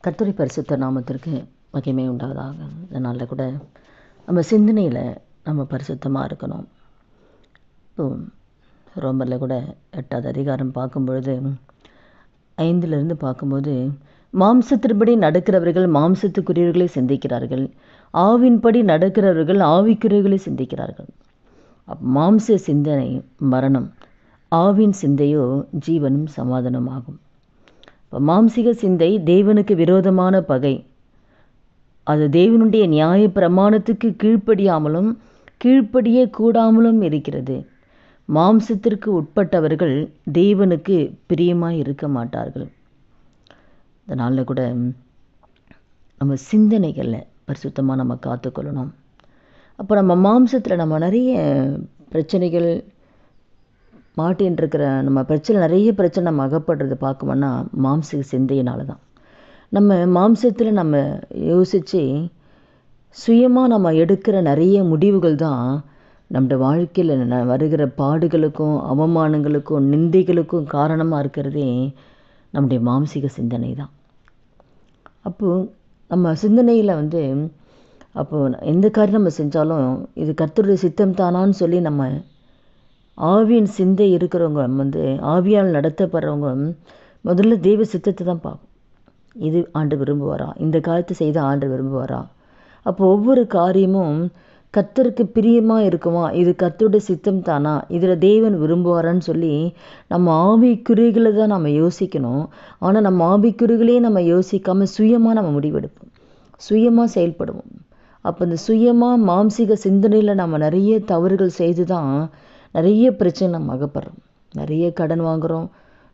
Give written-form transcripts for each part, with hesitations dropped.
கர்த்தருடைய பரிசுத்த நாமத்திற்கு மகிமை உண்டாவதாக. இதனால் கூட நம்ம சிந்தனையில் நம்ம பரிசுத்தமாக இருக்கணும். இப்போ ரோமரில் கூட 8வது அதிகாரம் பார்க்கும்பொழுது 5லிருந்து பார்க்கும்போது, மாம்சத்தின்படி நடக்கிறவர்கள் மாம்சத்துக்குரியவர்களை சிந்திக்கிறார்கள், ஆவின்படி நடக்கிறவர்கள் ஆவிக்குரியவர்களை சிந்திக்கிறார்கள். மாம்ச சிந்தனை மரணம், ஆவின் சிந்தையோ ஜீவனும் சமாதானமாகும். மாம்சிக சிந்தை தேவனுக்கு விரோதமான பகை. அது தேவனுடைய நியாய பிரமாணத்துக்கு கீழ்ப்படியாமலும் கீழ்ப்படிய கூடாமலும் இருக்கிறது. மாம்சத்திற்கு உட்பட்டவர்கள் தேவனுக்கு பிரியமாய் இருக்க மாட்டார்கள். இதனால் கூட நம்ம சிந்தனைகளில் பரிசுத்தமாக நம்ம காத்துக்கொள்ளணும். அப்போ நம்ம மாம்சத்தில் நம்ம நிறைய பிரச்சனைகள் மாட்டின்னு இருக்கிற நம்ம நிறைய பிரச்சனை நம்ம அகப்படுறது பார்க்கணும்னா மாம்சிக சிந்தையினால தான். நம்ம மாம்சத்தில் நம்ம யோசித்து சுயமாக நம்ம எடுக்கிற நிறைய முடிவுகள் தான் நம்முடைய வாழ்க்கையில் வருகிற பாடுகளுக்கும் அவமானங்களுக்கும் நிந்தைகளுக்கும் காரணமாக இருக்கிறதே நம்முடைய மாம்சிக சிந்தனை தான். அப்போது நம்ம சிந்தனையில் அப்போது எந்த காரியம் நம்ம செஞ்சாலும் இது கர்த்தருடைய சித்தம் தானான்னு சொல்லி நம்ம ஆவியின் சிந்தை இருக்கிறவங்க ஆவியால் நடத்தப்படுறவங்க முதல்ல தெய்வ சித்தத்தை தான் பார்க்கும். இது ஆண்டு விரும்புவாரா, இந்த காரியத்தை செய்த ஆண்டு விரும்புவாரா. அப்போ ஒவ்வொரு காரியமும் கர்த்தருக்கு பிரியமாக இருக்குமா, இது கர்த்தருடைய சித்தம் தானா, இதில் தேவன் விரும்புவாரான்னு சொல்லி நம்ம ஆவிக்குறிகளை தான் நம்ம யோசிக்கணும். ஆனால் நம்ம ஆவிக்குறிகளே நம்ம யோசிக்காமல் சுயமாக நம்ம முடிவெடுப்போம், சுயமாக செயல்படுவோம். அப்போ இந்த சுயமாக மாம்சிக சிந்தனையில் நம்ம நிறைய தவறுகள் செய்து தான் நிறைய பிரச்சனை நம்ம அகப்படுறோம். நிறைய கடன் வாங்குகிறோம்,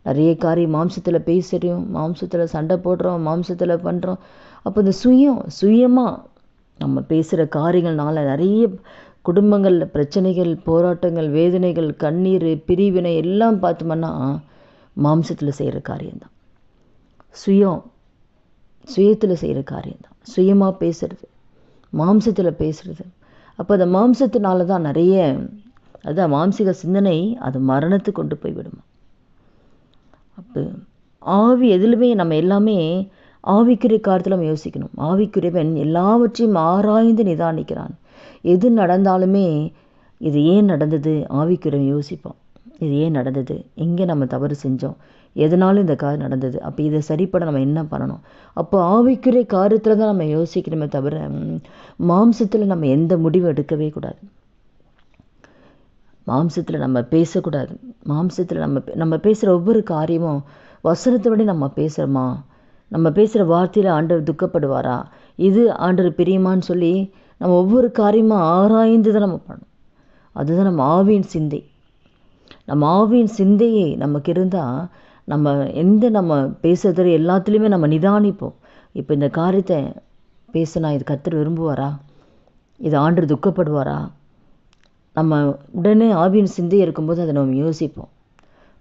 நிறைய காரியம் மாம்சத்தில் பேசுகிறோம், மாம்சத்தில் சண்டை போடுறோம், மாம்சத்தில் பண்ணுறோம். அப்போ இந்த சுயமாக நம்ம பேசுகிற காரியங்கள்னால நிறைய குடும்பங்களில் பிரச்சனைகள், போராட்டங்கள், வேதனைகள், கண்ணீர், பிரிவினை எல்லாம் பார்த்தோம்னா மாம்சத்தில் செய்கிற காரியம்தான். சுயத்தில் செய்கிற காரியம்தான். சுயமாக பேசுகிறது, மாம்சத்தில் பேசுகிறது. அப்போ அந்த மாம்சத்தினால தான் நிறைய அதுதான் மாம்சிக சிந்தனை, அது மரணத்துக்கு கொண்டு போய் விடுமா. அப்போ ஆவி எதிலுமே நம்ம எல்லாமே ஆவிக்குரிய காரியத்தில் நம்ம யோசிக்கணும். ஆவிக்குரியவன் எல்லாவற்றையும் ஆராய்ந்து நிதானிக்கிறான். எது நடந்தாலுமே இது ஏன் நடந்தது, ஆவிக்குரியவன் யோசிப்போம். இது ஏன் நடந்தது, எங்கே நம்ம தவறு செஞ்சோம், எதனாலும் இந்த காரியம் நடந்தது, அப்போ இதை சரிப்பட நம்ம என்ன பண்ணணும். அப்போ ஆவிக்குரிய காரியத்தில் தான் நம்ம யோசிக்கணுமே தவிர மாம்சத்தில் நம்ம எந்த முடிவும் எடுக்கவே கூடாது. மாம்சத்தில் நம்ம பேசக்கூடாது. மாம்சத்தில் நம்ம பேசுகிற ஒவ்வொரு காரியமும் வசனத்தை விட நம்ம பேசுகிறோமா, நம்ம பேசுகிற வார்த்தையில் ஆண்டவர் துக்கப்படுவாரா, இது ஆண்டவர் பிரியமான்னு சொல்லி நம்ம ஒவ்வொரு காரியமும் ஆராய்ந்து தான் நம்ம பண்ணணும். அதுதான் நம்ம ஆவியின் சிந்தை. நம்ம ஆவியின் சிந்தையை நமக்கு இருந்தால் நம்ம பேசுகிற எல்லாத்துலேயுமே நம்ம நிதானிப்போம். இப்போ இந்த காரியத்தை பேசினா இது கர்த்தர் விரும்புவாரா, இது ஆண்டவர் துக்கப்படுவாரா. நம்ம உடனே ஆவியின் சிந்தை இருக்கும்போது அதை நம்ம யோசிப்போம்.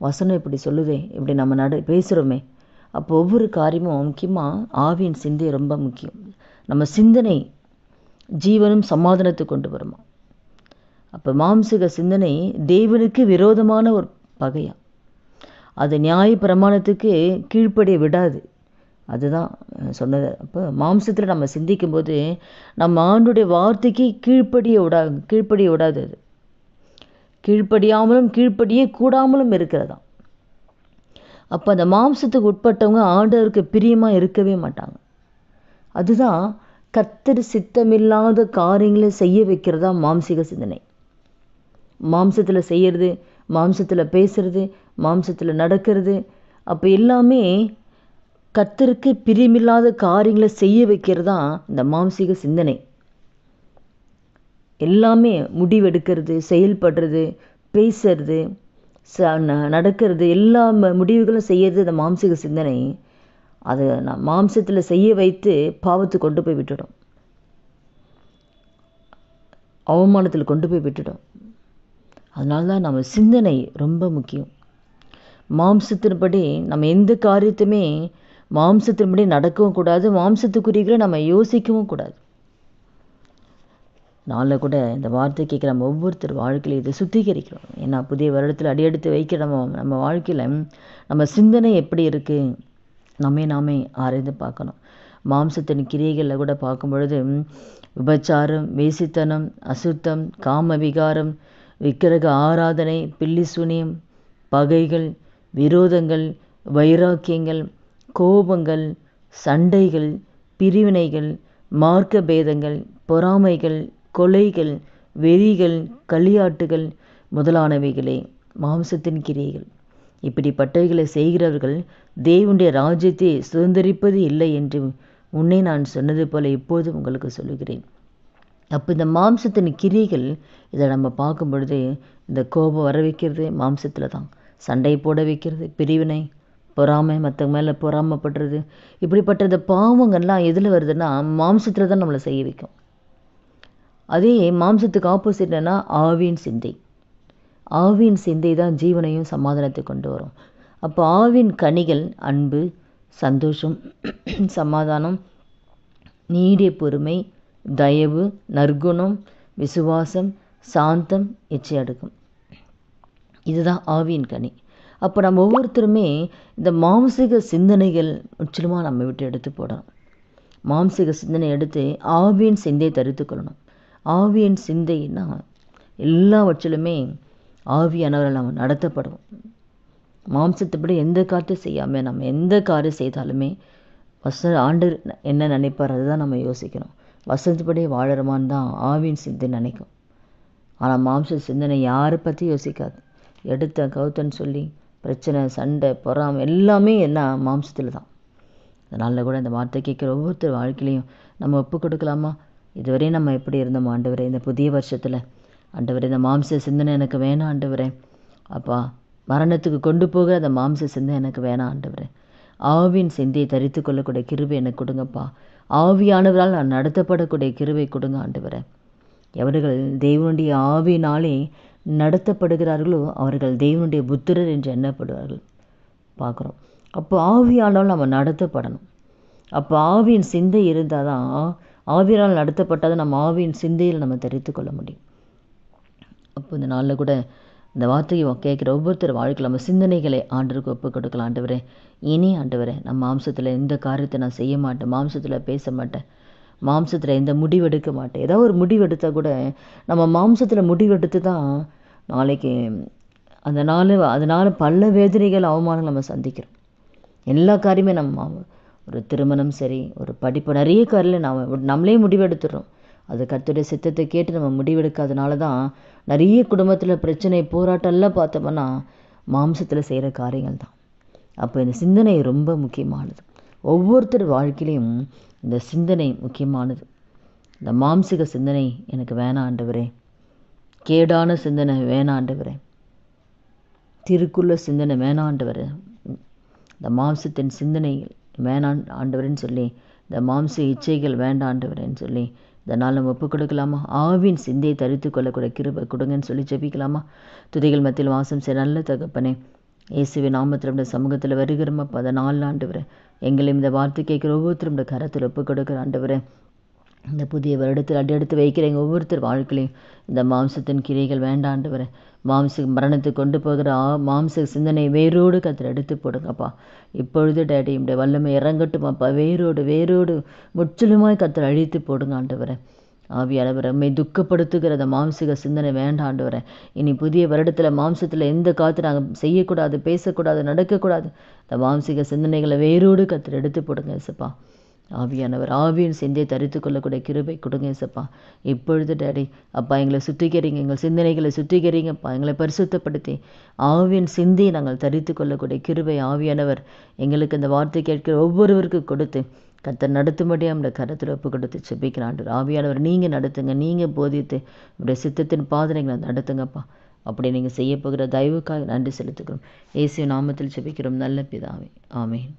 வசனம் இப்படி சொல்லுதே, இப்படி நம்ம பேசுகிறோமே. அப்போ ஒவ்வொரு காரியமும் முக்கியமாக ஆவியின் சிந்தை ரொம்ப முக்கியம். நம்ம சிந்தனை ஜீவனும் சமாதானத்தை கொண்டு வருமா. அப்போ மாம்சிக சிந்தனை தேவனுக்கு விரோதமான ஒரு பகையா, அது நியாய பிரமாணத்துக்கு கீழ்ப்படிய விடாது. அதுதான் சொன்னது. அப்போ மாம்சத்தில் நம்ம சிந்திக்கும் போது நம்ம ஆண்டுடைய வார்த்தைக்கு கீழ்ப்படிய விடாது. அது கீழ்ப்படியாமலும் கீழ்ப்படியே கூடாமலும் இருக்கிறதா. அப்போ அந்த மாம்சத்துக்கு உட்பட்டவங்க ஆண்டவருக்கு பிரியமாக இருக்கவே மாட்டாங்க. அதுதான் கர்த்தர் சித்தமில்லாத காரியங்களை செய்ய வைக்கிறதா மாம்சிக சிந்தனை. மாம்சத்தில் செய்கிறது, மாம்சத்தில் பேசுறது, மாம்சத்தில் நடக்கிறது, அப்போ எல்லாமே கர்த்தருக்கு பிரியமில்லாத காரியங்களை செய்ய வைக்கிறதா இந்த மாம்சிக சிந்தனை. எல்லாமே முடிவெடுக்கிறது, செயல்படுறது, பேசுறது, நடக்கிறது, எல்லா முடிவுகளும் செய்யறது இந்த மாம்சிக சிந்தனை. அதை மாம்சத்தில் செய்ய வைத்து பாவத்துக்கு கொண்டு போய் விட்டுடும், அவமானத்தில் கொண்டு போய் விட்டுடும். அதனால தான் நம்ம சிந்தனை ரொம்ப முக்கியம். மாம்சத்தின்படி நம்ம எந்த காரியத்தையுமே மாம்சத்தின்படி நடக்கவும் கூடாது, மாம்சத்துக்குரியவர்களை நம்ம யோசிக்கவும் கூடாது. நாளில் கூட இந்த வார்த்தை கேட்குற நம்ம ஒவ்வொருத்தர் வாழ்க்கையில் இதை சுத்திகரிக்கிறோம். ஏன்னா புதிய வருடத்தில் அடியெடுத்து வைக்கிற நம்ம வாழ்க்கையில் நம்ம சிந்தனை எப்படி இருக்குது, நம்மை நாமே ஆராய்ந்து பார்க்கணும். மாம்சத்தின் கிரியைகளில் கூட பார்க்கும் பொழுது விபச்சாரம், வேசித்தனம், அசுத்தம், காம விகாரம், விக்கிரக ஆராதனை, பில்லி சூனியம், பகைகள், விரோதங்கள், வைராக்கியங்கள், கோபங்கள், சண்டைகள், பிரிவினைகள், மார்க்க பேதங்கள், பொறாமைகள், கொலைகள், வெறிகள், களியாட்டுகள் முதலானவைகளே மாம்சத்தின் கிரியைகள். இப்படிப்பட்டவைகளை செய்கிறவர்கள் தேவனுடைய ராஜ்யத்தை சுதந்திரிப்பது இல்லை என்று முன்னே நான் சொன்னது போல இப்போது உங்களுக்கு சொல்லுகிறேன். அப்போ இந்த மாம்சத்தின் கிரியைகள் இதை நம்ம பார்க்கும் பொழுது இந்த கோபம் வர வைக்கிறது மாம்சத்தில் தான், சண்டை போட வைக்கிறது, பிரிவினை, பொறாமை, மற்றவங்க மேலே பொறாமைப்படுறது, இப்படிப்பட்ட இந்த பாவங்கள்லாம் எதில் வருதுன்னா மாம்சத்தில் தான் நம்மளை செய்ய வைக்கும். அதே மாம்சத்துக்கு ஆப்போசிட் என்னன்னா ஆவியின் சிந்தை. ஆவியின் சிந்தை தான் ஜீவனையும் சமாதானத்தை கொண்டு வரும். அப்போ ஆவின் கனிகள் அன்பு, சந்தோஷம், சமாதானம், நீடிய பொறுமை, தயவு, நற்குணம், விசுவாசம், சாந்தம், இச்சையடக்கம். இதுதான் ஆவியின் கனி. அப்போ நம்ம ஒவ்வொருத்தருமே இந்த மாம்சீக சிந்தனைகள் முற்றிலுமாக நம்ம விட்டு எடுத்து போடணும். மாம்சீக சிந்தனை எடுத்து ஆவியின் சிந்தையை தரித்து கொள்ளணும். ஆவியின் சிந்தைன்னா எல்லாவற்றிலுமே ஆவியானவரை நம்ம நடத்தப்படும். மாம்சத்தைப்படி எந்த காரியத்தை செய்யாமல் நம்ம எந்த காரியம் செய்தாலுமே ஆண்டு என்ன நினைப்பார் அதுதான் நம்ம யோசிக்கணும். வசனத்துப்படி வாழறமான்னு தான் ஆவியின் சிந்தை நினைக்கும். ஆனால் மாம்ச சிந்தனை யாரை பற்றி யோசிக்காது. எடுத்த கவுத்தன்னு சொல்லி பிரச்சனை, சண்டை, பொறாமை எல்லாமே என்ன மாம்சத்தில் தான். அதனால கூட இந்த வார்த்தை கேட்குற ஒவ்வொருத்தர் வாழ்க்கையிலையும் நம்ம ஒப்பு கொடுக்கலாமா? இதுவரை நம்ம எப்படி இருந்தோம் ஆண்டவரே, இந்த புதிய வருஷத்தில் ஆண்டவரே இந்த மாம்ச சிந்தனை எனக்கு வேணாம் ஆண்டவரே. அப்பா மரணத்துக்கு கொண்டு போகிற அந்த மாம்ச சிந்தை எனக்கு வேணாம் ஆண்டவரே. ஆவியின் சிந்தையை தரித்து கொள்ளக்கூடிய கிருபை எனக்கு கொடுங்கப்பா. ஆவியானவரால் நான் நடத்தப்படக்கூடிய கிருபை கொடுங்க ஆண்டவரே. எவர்கள் தேவனுடைய ஆவியினாலே நடத்தப்படுகிறார்களோ அவர்கள் தேவனுடைய புத்திரர் என்று எண்ணப்படுவார்கள் பார்க்குறோம். அப்போ ஆவியானால் நம்ம நடத்தப்படணும். அப்போ ஆவியின் சிந்தை இருந்தால் தான், ஆவியால் நடத்தப்பட்டால் நம்ம ஆவியின் சிந்தையில் நம்ம தரித்து கொள்ள முடியும். அப்போ இந்த நாளில் கூட இந்த வார்த்தையை கேட்குற ஒவ்வொருத்தர் வாழ்க்கையில் நம்ம சிந்தனைகளை ஆண்டவருக்கு ஒப்பு கொடுக்கலாம். ஆண்டவரே இனி ஆண்டவரே நம்ம மாம்சத்தில் எந்த காரியத்தை நான் செய்ய மாட்டேன், மாம்சத்தில் பேச மாட்டேன், மாம்சத்தில் எந்த முடிவெடுக்க மாட்டேன். ஏதாவது ஒரு முடிவெடுத்தால் கூட நம்ம மாம்சத்தில் முடிவெடுத்து தான் நாளைக்கு அதனால் பல வேதனைகள், அவமானங்கள் நம்ம சந்திக்கிறோம். எல்லா காரியமே நம்ம ஒரு திருமணம் சரி, ஒரு படிப்பு, நிறைய காரியம் நம்மளே முடிவெடுத்துடுறோம். அது கர்த்தருடைய சித்தத்தை கேட்டு நம்ம முடிவெடுக்காதனால தான் நிறைய குடும்பத்தில் பிரச்சனை, போராட்டம் எல்லாம் பார்த்தோம்னா மாம்சத்தில் செய்கிற காரியங்கள் தான். அப்போ இந்த சிந்தனை ரொம்ப முக்கியமானது. ஒவ்வொருத்தர் வாழ்க்கையிலையும் இந்த சிந்தனை முக்கியமானது. இந்த மாம்சிக சிந்தனை எனக்கு வேணாம் ஆண்டவரே, கேடான சிந்தனை வேணாம் ஆண்டவரே, திருக்குள்ள சிந்தனை வேணாம் ஆண்டவரே, இந்த மாம்சத்தின் சிந்தனை வேணாம் ஆண்டவரேன்னு சொல்லி, இந்த மாம்ச இச்சைகள் வேண்டாம் ஆண்டவரேன்னு சொல்லி இதனால் நம்ம ஒப்பு கொடுக்கலாமா? ஆவின் சிந்தையை தரித்து கொள்ளக்கூடிய கிருபை கொடுங்கன்னு சொல்லி ஜெபிக்கலாமா? துதிகள் மத்தியில் வாசம் செய்ய நல்ல தகப்பனே, இயேசுவின் நாமத்தில் நம்முடைய சமூகத்தில் வருகிறோமா? 14 ஆண்டவரே, எங்களையும் இந்த வார்த்தை கேட்குற ஒவ்வொருத்தரும் இந்த கரத்தில் ஒப்பு கொடுக்குற ஆண்டவரே, இந்த புதிய வருடத்தில் அடியெடுத்து வைக்கிறேங்க ஒவ்வொருத்தர் வாழ்க்கையிலையும் இந்த மாம்சத்தின் கிரைகள் வேண்டாம் ஆண்டவரே. மரணத்துக்கு கொண்டு போகிற மாம்ச சிந்தனை வேரோடு கத்திர எடுத்து போடுங்கப்பா. இப்பொழுது டேடி இப்படி வல்லமை இறங்கட்டுமாப்பா. வேரோடு முற்றிலுமாய் கத்திர அழித்து போடுங்க ஆண்டவரே. ஆவியானவரை உண்மை துக்கப்படுத்துகிற அந்த மாம்சிக சிந்தனை வேண்டாம் ஆண்டவரே. இனி புதிய வருடத்தில் மாம்சத்தில் எந்த காத்து நாங்கள் செய்யக்கூடாது, பேசக்கூடாது, நடக்கக்கூடாது. இந்த மாம்சிக சிந்தனைகளை வேரோடு கத்திர எடுத்து போடுங்க ஏசப்பா. ஆவியானவர் ஆவியின் சிந்தையை தரித்து கொள்ளக்கூடிய கிருபை கொடுங்க ஏசப்பா. இப்பொழுது டேடி அப்பா எங்களை சுத்திகரிங்க, எங்கள் சிந்தனைகளை சுத்திகரிங்கப்பா, எங்களை பரிசுத்தப்படுத்தி ஆவியின் சிந்தையை நாங்கள் தரித்து கொள்ளக்கூடிய கிருபை ஆவியானவர் எங்களுக்கு இந்த வார்த்தை கேட்கிற ஒவ்வொருவருக்கும் கொடுத்து கர்த்தர் நடத்தும்படியாக நம்முடைய கரத்தில் ஒப்பு கொடுத்து செபிக்கிறான். ஆவியானவர் நீங்கள் நடத்துங்க, நீங்கள் போதித்து நம்முடைய சித்தத்தின் பாதனைகளை நடத்துங்கப்பா. அப்படி நீங்கள் செய்ய போகிற தயவுக்காக நன்றி செலுத்துக்கிறோம். இயேசு நாமத்தில் செபிக்கிறோம் நல்ல பிதாவே, ஆமென்.